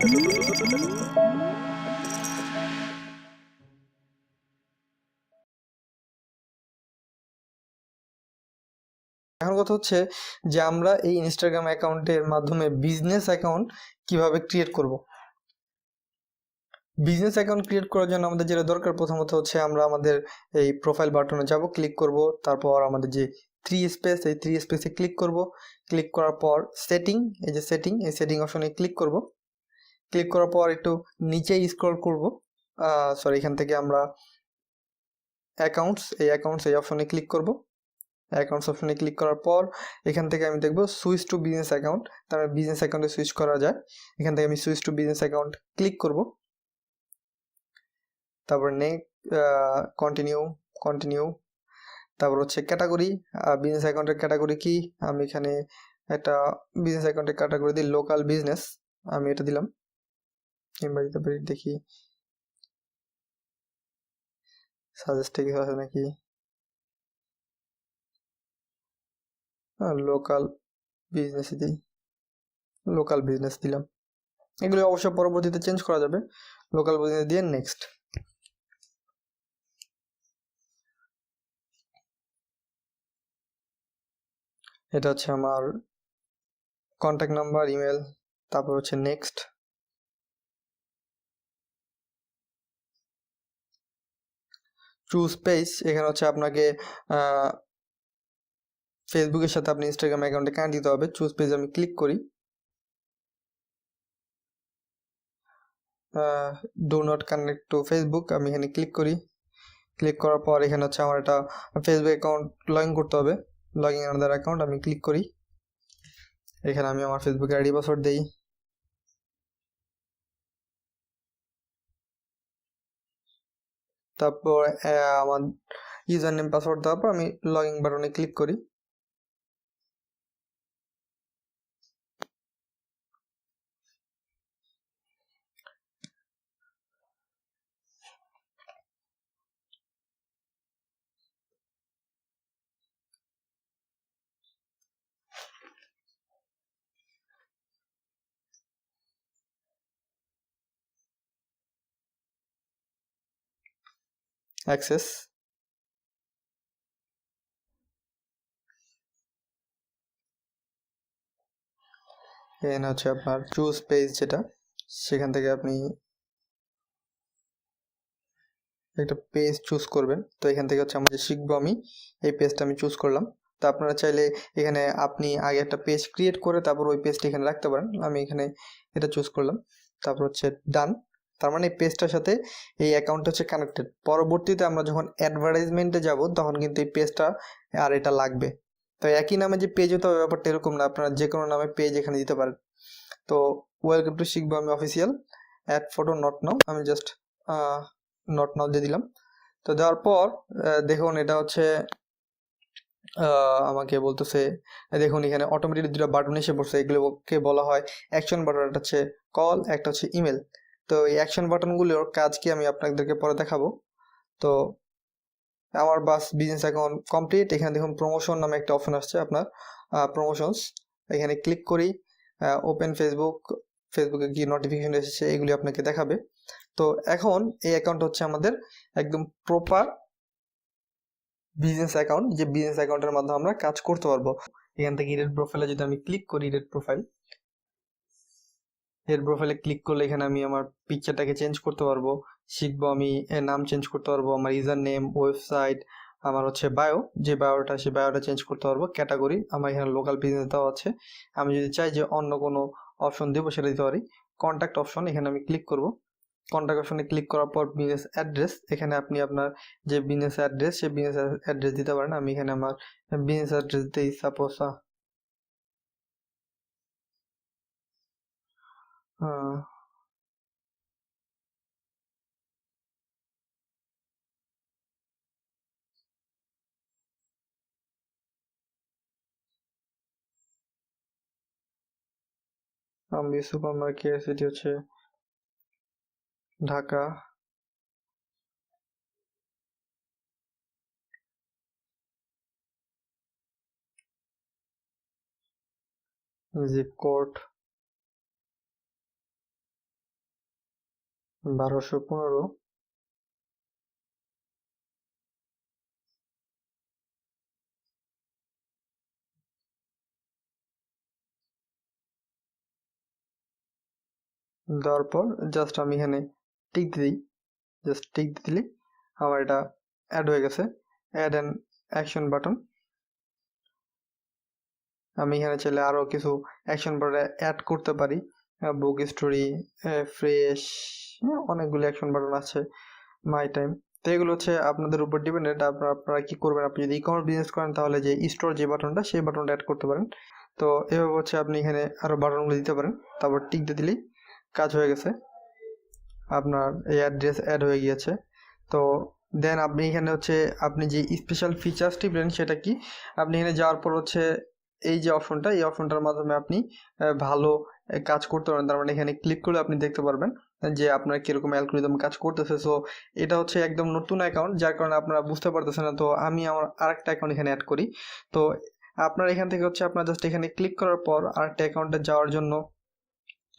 এখন কথা হচ্ছে যে আমরা এই ইনস্টাগ্রাম অ্যাকাউন্টের মাধ্যমে বিজনেস অ্যাকাউন্ট কিভাবে ক্রিয়েট করব। বিজনেস অ্যাকাউন্ট ক্রিয়েট করার জন্য আমাদের যেটা দরকার, প্রথমত হচ্ছে আমরা আমাদের এই প্রোফাইল বাটনে যাব, ক্লিক করব, তারপর আমাদের যে এই থ্রি স্পেসে ক্লিক করব। ক্লিক করার পর সেটিং, এই যে সেটিং, এই সেটিং অপশনে ক্লিক করব। ক্লিক করার পর একটু নিচে স্ক্রল করব, এখান থেকে আমরা অ্যাকাউন্টস এই অপশনে ক্লিক করব। অ্যাকাউন্টস অপশনে ক্লিক করার পর এখান থেকে আমি দেখব সুইচ টু বিজনেস অ্যাকাউন্ট, তারপরে বিজনেস অ্যাকাউন্টে সুইচ করা যায়। এখান থেকে আমি switch to business account click করব। তারপর কন্টিনিউ কন্টিনিউ তারপর হচ্ছে ক্যাটাগরি, বিজনেস অ্যাকাউন্টের ক্যাটাগরি কি, আমি এখানে একটা বিজনেস অ্যাকাউন্টের ক্যাটাগরি দিই লোকাল বিজনেস, আমি এটা দিলাম। কিংবা দিতে পারি, দেখি সাজেস্টে কিছু আছে নাকি। লোকাল বিজনেস দিই, লোকাল বিজনেস দিলাম। এগুলো অবশ্য পরবর্তীতে চেঞ্জ করা যাবে। লোকাল বিজনেস দিয়ে নেক্সট। এটা হচ্ছে আমার কন্ট্যাক্ট নাম্বার, ইমেল, তারপর হচ্ছে নেক্সট। চুজ পেজ, এখানে হচ্ছে আপনাকে ফেসবুকের সাথে আপনি ইনস্টাগ্রাম অ্যাকাউন্টে কানেক্ট দিতে হবে। চুজ পেজ আমি ক্লিক করি। Do not connect to Facebook, আমি এখানে ক্লিক করি। ক্লিক করার পর এখানে হচ্ছে আমার একটা ফেসবুক অ্যাকাউন্ট লগ ইন করতে হবে। লগ ইন আনাদার অ্যাকাউন্ট, আমি ক্লিক করি। এখানে আমি আমার ফেসবুক আইডি পাসওয়ার্ড দিই। তারপর আমার ইউজার নেম পাসওয়ার্ড দেওয়ার পর আমি লগ ইন বাটনে ক্লিক করি। অ্যাক্সেস, এখানে হচ্ছে আপনার চুজ পেজ, যেটা সেখান থেকে আপনি একটা পেজ চুজ করবেন। তো এখান থেকে হচ্ছে আমরা যে শিখবো, আমি এই পেজটা আমি চুজ করলাম। তো আপনারা চাইলে এখানে আপনি আগে একটা পেজ ক্রিয়েট করে তারপর ওই পেজটা এখানে রাখতে পারেন। আমি এখানে এটা চুজ করলাম, তারপর হচ্ছে ডান। তার মানে এই পেজটার সাথে এই অ্যাকাউন্টটা হচ্ছে কানেক্টেড। পরবর্তীতে আমরা যখন অ্যাডভার্টাইজমেন্টে যাব তখন কিন্তু এই পেজটা আর এটা লাগবে। তো একই নামে যে পেজ হতে হবে ব্যাপারটা এরকম না, আপনারা যে কোনো নামে পেজ এখানে দিতে পারেন। তো ওয়েলকাম টু শিখবো আমি official, add photo not now, আমি জাস্ট নট নাও দিয়ে দিলাম। তো দেওয়ার পর দেখুন এটা হচ্ছে আমাকে বলতেছে, দেখুন এখানে অটোমেটিক দুটো বাটন এসে পড়ছে, এগুলোকে বলা হয় অ্যাকশন বাটন। একটা হচ্ছে কল, একটা হচ্ছে ইমেল। তো এই অ্যাকশন বাটনগুলোর কাজ কি আমি আপনাদেরকে পরে দেখাবো। তো আমার বাস বিজনেস অ্যাকাউন্ট কমপ্লিট। এখানে দেখুন প্রমোশন নামে একটা অপশন আসছে আপনার, প্রমোশনস, এখানে ক্লিক করি। ওপেন ফেসবুক, ফেসবুকে কি নোটিফিকেশন এসেছে এগুলি আপনাকে দেখাবে। তো এখন এই অ্যাকাউন্ট হচ্ছে আমাদের একদম প্রপার বিজনেস অ্যাকাউন্ট, যে বিজনেস অ্যাকাউন্টের মাধ্যমে আমরা কাজ করতে পারবো। এখান থেকে এডিট প্রোফাইলে যদি আমি ক্লিক করি, এর প্রোফাইলে ক্লিক করলে এখানে আমি আমার পিকচারটাকে চেঞ্জ করতে পারবো। শিখবো আমি এর নাম চেঞ্জ করতে পারবো, আমার ইউজার নেম, ওয়েবসাইট, আমার হচ্ছে বায়ো, যে বায়োটা সেই বায়োটা চেঞ্জ করতে পারবো। ক্যাটাগরি আমার এখানে লোকাল বিজনেস দেওয়া আছে। আমি যদি চাই যে অন্য কোনো অপশন দেবো সেটা দিতে পারি। কন্ট্যাক্ট অপশন, এখানে আমি ক্লিক করব। কন্ট্যাক্ট অপশনে ক্লিক করার পর বিজনেস অ্যাড্রেস, এখানে আপনি আপনার যে বিজনেস অ্যাড্রেস সেই বিজনেস অ্যাড্রেস দিতে পারেন। আমি এখানে আমার বিজনেস অ্যাড্রেস দিই, সাপোজ আমি সুপার মার্কেট, সেটি হচ্ছে ঢাকা। Zip code 1215। দেওয়ার পর জাস্ট আমি এখানে টিক দিই, জাস্ট টিক দিলে আমার এটা অ্যাড হয়ে গেছে। Add an action button. আমি এখানে চাইলে আরও কিছু অ্যাকশন বাটন অ্যাড করতে পারি, বুক স্টোরি, ফ্রেশ, অনেকগুলো অ্যাকশন বাটন আছে, মাই টাইম। তো এগুলো হচ্ছে আপনাদের উপর ডিপেন্ডেন্ট, আপনারা কি করবেন। আপনি যদি ই কমার্স বিজনেস করেন তাহলে যে স্টোর যে বাটনটা সেই বাটনটা অ্যাড করতে পারেন। তো এভাবে হচ্ছে আপনি এখানে আরও বাটনগুলো দিতে পারেন, তারপর টিক দিয়ে দিলেই কাজ হয়ে গেছে, আপনার এই অ্যাড্রেস অ্যাড হয়ে গিয়েছে। তো দেন আপনি এখানে হচ্ছে আপনি যে স্পেশাল ফিচার্সটি পেলেন সেটা কি, আপনি এখানে যাওয়ার পর হচ্ছে এই যে অপশনটা, এই অপশনটার মাধ্যমে আপনি ভালো কাজ করতে পারবেন। তার মানে এখানে ক্লিক করলে আপনি দেখতে পারবেন যে আপনার কীরকম অ্যালগরিদম কাজ করতেছে। সো এটা হচ্ছে একদম নতুন অ্যাকাউন্ট, যার কারণে আপনারা বুঝতে পারতেছেন না। তো আমি আমার আরেকটা অ্যাকাউন্ট এখানে অ্যাড করি। তো আপনার এখান থেকে হচ্ছে আপনার জাস্ট এখানে ক্লিক করার পর আরেকটা অ্যাকাউন্টে যাওয়ার জন্য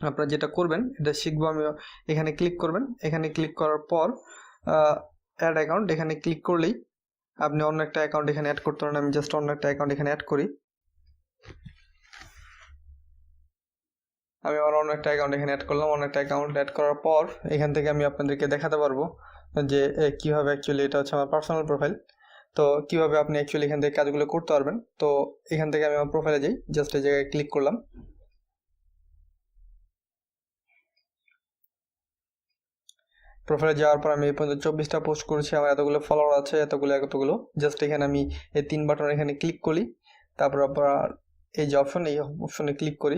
আপনারা যেটা করবেন, এটা শিখবো আমি। এখানে ক্লিক করবেন, এখানে ক্লিক করার পর অ্যাড অ্যাকাউন্ট এখানে ক্লিক করলেই আপনি অন্য একটা অ্যাকাউন্ট এখানে অ্যাড করতে পারেন। আমি জাস্ট অন্য একটা অ্যাকাউন্ট এখানে অ্যাড করি। আমি আমার অন্য একটা অ্যাকাউন্ট এখানে অ্যাড করলাম। অন্য একটা অ্যাকাউন্ট অ্যাড করার পর এখান থেকে আমি আপনাদেরকে দেখাতে পারবো যে কীভাবে অ্যাকচুয়ালি, এটা হচ্ছে আমার পার্সোনাল প্রোফাইল। তো কীভাবে আপনি অ্যাকচুয়ালি এখান থেকে কাজগুলো করতে পারবেন। তো এখান থেকে আমি আমার প্রোফাইলে যাই, জাস্ট এই জায়গায় ক্লিক করলাম। প্রোফাইলে যাওয়ার পর আমি এই পর্যন্ত 24টা পোস্ট করেছি, আমার এতগুলো ফলোয়ার আছে, এতগুলো। জাস্ট এখানে আমি এই 3 বাটন এখানে ক্লিক করি, তারপর আবার এই যে অপশন, এই অপশনে ক্লিক করি।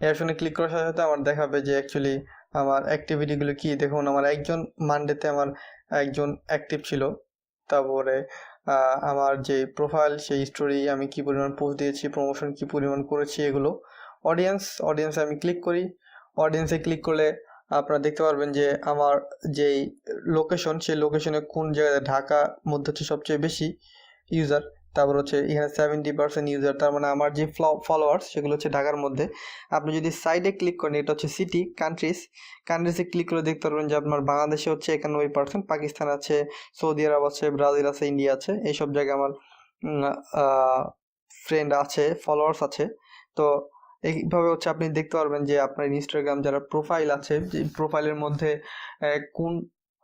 এই অপশনে ক্লিক করার সাথে সাথে আমার দেখাবে যে অ্যাকচুয়ালি আমার অ্যাক্টিভিটিগুলো কি। দেখুন আমার একজন মানডেতে আমার একজন অ্যাক্টিভ ছিল। তারপরে আমার যে প্রোফাইল, সেই স্টোরি, আমি কি পরিমাণ পোস্ট দিয়েছি, প্রমোশন কি পরিমাণ করেছি, এগুলো। অডিয়েন্সে আমি ক্লিক করি। অডিয়েন্সে ক্লিক করলে আপনারা দেখতে পারবেন যে আমার যেই লোকেশন, সেই লোকেশনে কোন জায়গায়, ঢাকা মধ্যে হচ্ছে সবচেয়ে বেশি ইউজার। তারপর হচ্ছে এখানে 70% ইউজার, তার মানে আমার যে ফলোয়ার্স সেগুলো হচ্ছে ঢাকার মধ্যে। আপনি যদি সাইডে ক্লিক করেন, এটা হচ্ছে সিটি, কান্ট্রিজে ক্লিক করে দেখতে পারবেন যে আপনার বাংলাদেশে হচ্ছে 91%, পাকিস্তান আছে, সৌদি আরব আছে, ব্রাজিল আছে, ইন্ডিয়া আছে, এইসব জায়গায় আমার ফ্রেন্ড আছে, ফলোয়ার্স আছে। তো এইভাবে হচ্ছে আপনি দেখতে পারবেন যে আপনার ইনস্টাগ্রাম যারা প্রোফাইল আছে, যে প্রোফাইলের মধ্যে কোন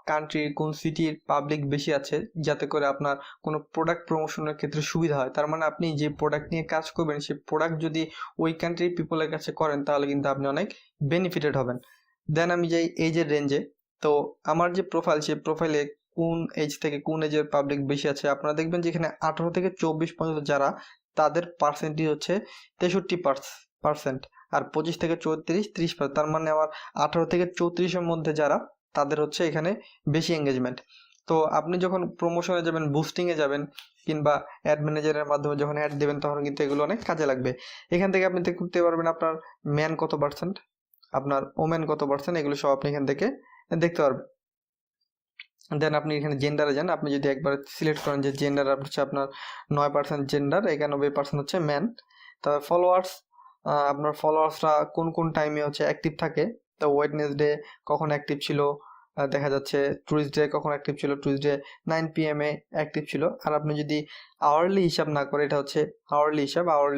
কান্ট্রি, কোন সিটির পাবলিক বেশি আছে, যাতে করে আপনার কোনো প্রোডাক্ট প্রমোশনের ক্ষেত্রে সুবিধা হয়। তার মানে আপনি যে প্রোডাক্ট নিয়ে কাজ করবেন, সেই প্রোডাক্ট যদি ওই কান্ট্রির পিপলের কাছে করেন তাহলে কিন্তু আপনি অনেক বেনিফিটেড হবেন। দেন আমি যাই এজের রেঞ্জে। তো আমার যে প্রোফাইল, সেই প্রোফাইলে কোন এজ থেকে কোন এজের পাবলিক বেশি আছে, আপনারা দেখবেন যে এখানে 18 থেকে 24 পর্যন্ত যারা, তাদের পার্সেন্টেজ হচ্ছে 63%, আর 25 থেকে 34 30%। তার মানে আমার 18 থেকে 34-এর মধ্যে যারা, তাদের হচ্ছে এখানে বেশি এঙ্গেজমেন্ট। তো আপনি যখন প্রমোশনে যাবেন, বুস্টিংয়ে যাবেন, কিংবা অ্যাড ম্যানেজারের মাধ্যমে যখন অ্যাড দেবেন, তখন কিন্তু এগুলো অনেক কাজে লাগবে। এখান থেকে আপনি দেখতে পারবেন আপনার ম্যান কত পার্সেন্ট, আপনার ওমেন কত পার্সেন্ট, এগুলো সব আপনি এখান থেকে দেখতে পারবেন। দেন আপনি এখানে জেন্ডারে যান। আপনি যদি একবার সিলেক্ট করেন যে জেন্ডার হচ্ছে আপনার 9% জেন্ডার, 91% হচ্ছে ম্যান। তবে ফলোয়ার্স, আপনার ফলোয়ার্সরা কোন কোন টাইমে হচ্ছে অ্যাক্টিভ থাকে। তো ওয়েডনেসডে কখন অ্যাক্টিভ ছিল, দেখা যাচ্ছে টুইসডে কখন অ্যাক্টিভ ছিল, টুইসডে 9 PM এ অ্যাক্টিভ ছিল। আর আপনি যদি আওয়ারলি হিসাব না করে, এটা হচ্ছে আওয়ারলি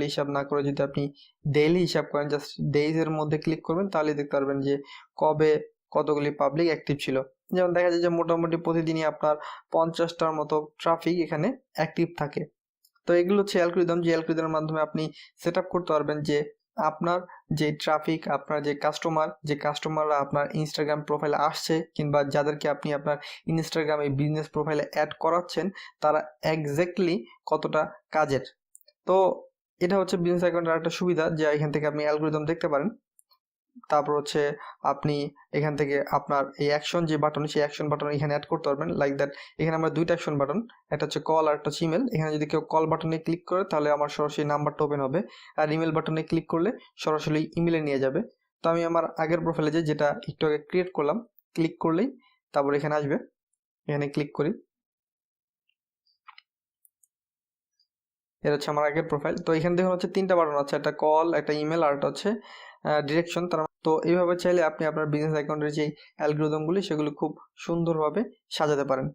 হিসাব না করে যদি আপনি ডেইলি হিসাব করেন, জাস্ট ডেইজের মধ্যে ক্লিক করবেন, তাহলে দেখতে পারবেন যে কবে কতগুলি পাবলিক অ্যাক্টিভ ছিল। যেমন দেখা যায় যে মোটামুটি প্রতিদিনই আপনার 50টার মতো ট্রাফিক এখানে অ্যাক্টিভ থাকে। তো এগুলো হচ্ছে অ্যালগরিদম, যে অ্যালগরিদমের মাধ্যমে আপনি সেট আপ করতে পারবেন যে আপনার যে ট্রাফিক, আপনার যে কাস্টমাররা আপনার ইনস্টাগ্রাম প্রোফাইলে আসছে, কিংবা যাদেরকে আপনি আপনার ইনস্টাগ্রাম এই বিজনেস প্রোফাইলে অ্যাড করাচ্ছেন, তারা এক্স্যাক্টলি কতটা কাজের। তো এটা হচ্ছে বিজনেস অ্যাকাউন্টের একটা সুবিধা, যে এখান থেকে আপনি অ্যালগরিদম দেখতে পারেন। তারপর হচ্ছে আপনি এখান থেকে আপনার এই অ্যাকশন যে বাটন, সেই অ্যাকশন বাটন এখানে অ্যাড করতে পারবেন। লাইক দ্যাট, এখানে আমার 2টা অ্যাকশন বাটন, একটা হচ্ছে কল আর একটা হচ্ছে ইমেল। এখানে যদি কেউ কল বাটনে ক্লিক করে তাহলে আমার সরাসরি নাম্বারটা ওপেন হবে, আর ইমেল বাটনে ক্লিক করলে সরাসরি ইমেলে নিয়ে যাবে। তো আমি আমার আগের প্রোফাইলে যে, যেটা একটু আগে ক্রিয়েট করলাম, ক্লিক করলেই তারপর এখানে আসবে, এখানে ক্লিক করি। এটা হচ্ছে আমার আগের প্রোফাইল। তো এখান থেকে হচ্ছে 3টা বাটন আছে, একটা কল, একটা ইমেল, আর একটা হচ্ছে ডিরেকশন। তো এইভাবে চাইলে আপনি আপনার বিজনেস অ্যাকাউন্টের যেই অ্যালগরিদমগুলি সেগুলো খুব সুন্দরভাবে সাজাতে পারেন।